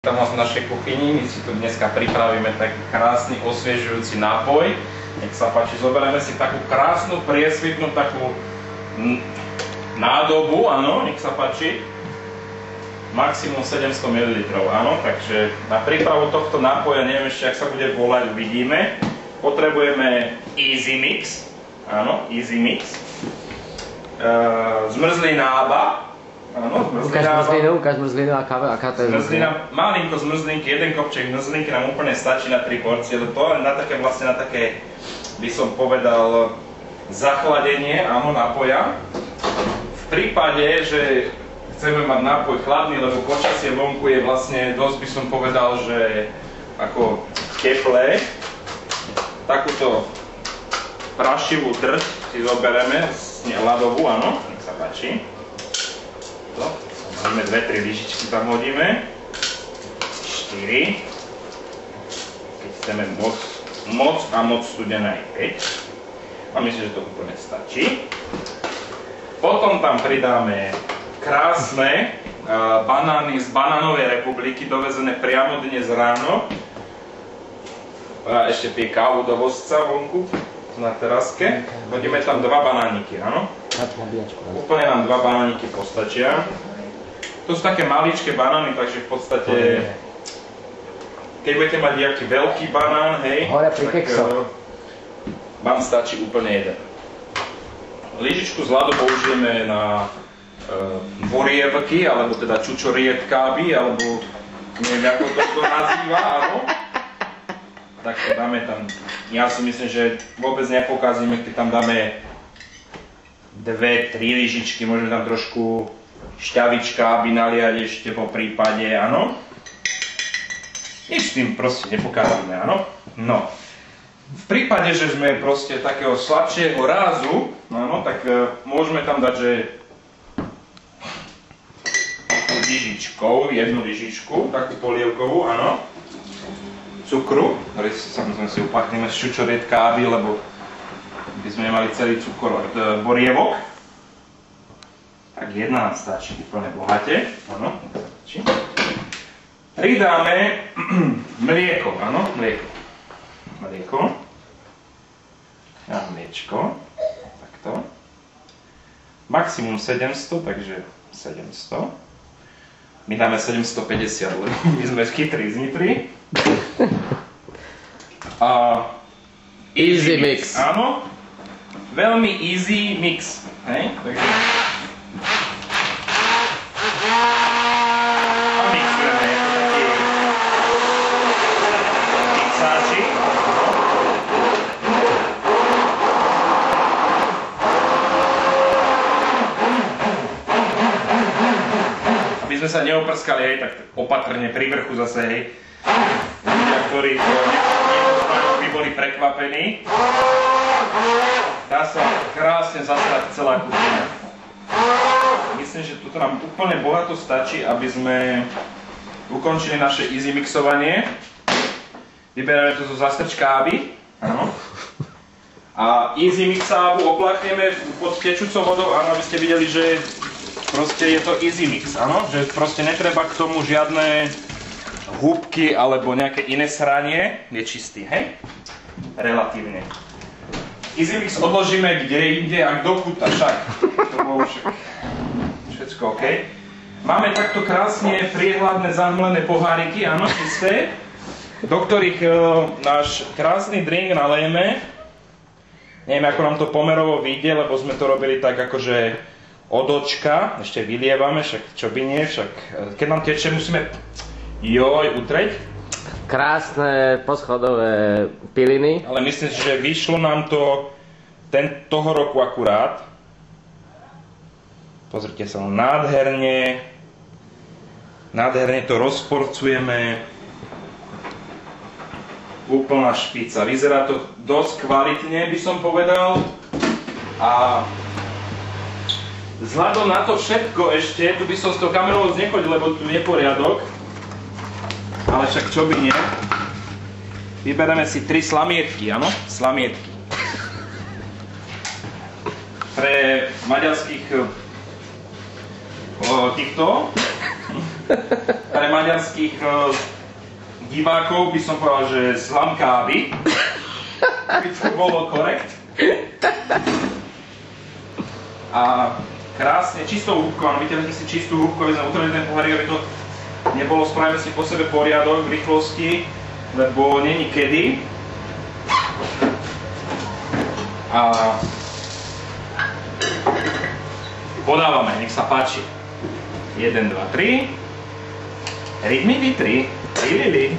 Tam v našej kuchyni, my si tu dneska pripravíme taký krásny osviežujúci nápoj. Nech sa páči, zoberieme si takú krásnu, priesvitnú takú nádobu, áno, nech sa páči. Maximum 700 ml, áno, takže na prípravu tohto nápoja, neviem ešte, ak sa bude volať, uvidíme. Potrebujeme Easy Mix, áno, Easy Mix. Zmrzlina ABBA. Áno, ukáž zmrzlinu, aká to je zmrzlina. Malinko zmrzlinky, jeden kopček zmrzlinky nám úplne stačí na 3 porcie, ale to na také by som povedal, zachladenie, áno, nápoja. V prípade, že chceme mať nápoj chladný, lebo počasie vonku je vlastne dosť, by som povedal, že ako teplé, takúto prašivú drť si zoberieme, ľadovú, áno, nech sa páči. Hodíme 2-3 lyžičky, tam hodíme 4, keď chceme moc studené aj 5 a myslím, že to úplne stačí. Potom tam pridáme krásne banány z Banánovej republiky, dovezené priamo dnes ráno. A ešte pije kávu do vozca vonku na teraske. Hodíme tam 2 banániky, áno? Úplne nám 2 banániky postačia. To sú také maličké banány, takže v podstate, keď budete mať nejaký veľký banán, hej, tak vám stačí úplne jeden. Lyžičku z ľadu použijeme na borievky, alebo teda čučoriedkáby, alebo neviem, ako to nazýva, áno. Tak to dáme tam, ja si myslím, že vôbec nepokazíme, keď tam dáme 2-3 lyžičky, môžeme tam trošku šťavička, aby naliať ešte po prípade, áno. Nič s tým proste nepokazíme, áno. No. V prípade, že sme proste takého slabšieho rázu, áno, tak môžeme tam dať, že lyžičkou, jednu lyžičku, takú polievkovú, áno. Cukru, ktorý samozrejme si uplatníme z čučoriedkáby, lebo by sme nemali celý cukor od borievok. Tak jedna nám stačí úplne bohate, áno, pridáme mlieko, áno, mlieko a mliečko, takto. Maximum 700, takže 700. My dáme 750, lebo my sme chytrí z Nitry. A Easy Mix. Áno, veľmi easy mix, hej, takže a mixujeme taký mixáčik. Aby sme sa neoprskali, hej, tak opatrne pri vrchu zase, hej, ľudia, ktorí by boli prekvapení. Dá sa krásne zastrať celá kuchyňa. Myslím, že toto nám úplne bohato stačí, aby sme ukončili naše easy mixovanie. Vyberáme to zo zastrčkáby. A easy mixábu opláchneme pod tečúcou vodou, áno, aby ste videli, že proste je to easy mix, áno? Že proste netreba k tomu žiadne húbky alebo nejaké iné sranie. Je čistý, hej? Relatívne. Easy mix odložíme kde inde, ak do kúta, však. To bolo všetko OK. Máme takto krásne priehľadné zahmlené poháriky, áno, čisté, do ktorých náš krásny drink nalejeme. Neviem, ako nám to pomerovo vyjde, lebo sme to robili tak akože od očka. Ešte vylievame, však čo by nie, však keď nám teče, musíme utreť. Krásne poschodové piliny. Ale myslím si, že vyšlo nám to toho roku akurát. Pozrite sa, nádherne. Nádherne to rozporcujeme. Úplná špica. Vyzerá to dosť kvalitne, by som povedal. A vzhľadom na to všetko ešte, tu by som s tou kamerou nechodil, lebo tu je poriadok. Ale však čo by nie. Vybereme si 3 slamietky, áno? Slamietky. Pre maďarských týchto Pre maďarských divákov by som povedal, že slam kávy. By to bolo korekt. A krásne čistou húbkou, áno, vytiahnete si čistú húbku, aby sme utreli ten pohárik, aby to nebolo, spravíme si po sebe poriadok v rýchlosti, lebo není kedy. A podávame, nech sa páči. 1, 2, 3. Read me be 3. Lili.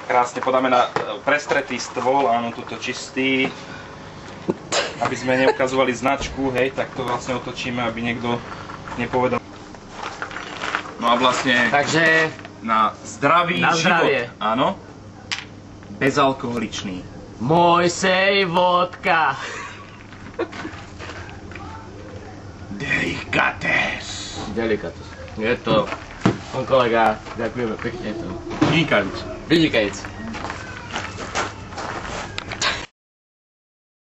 Krásne podáme na prestretý stôl, áno, tuto čistý. Aby sme neukazovali značku, hej, tak to vlastne otočíme, aby niekto nepovedal. No a vlastne Takže na zdravý na život. zdravie. Áno. Bezalkoholičný. Mojsej vodka. Delicates. Delicatus. Je to, pán kolega, ďakujeme pekne. Vynikajúco. Vynikajúce.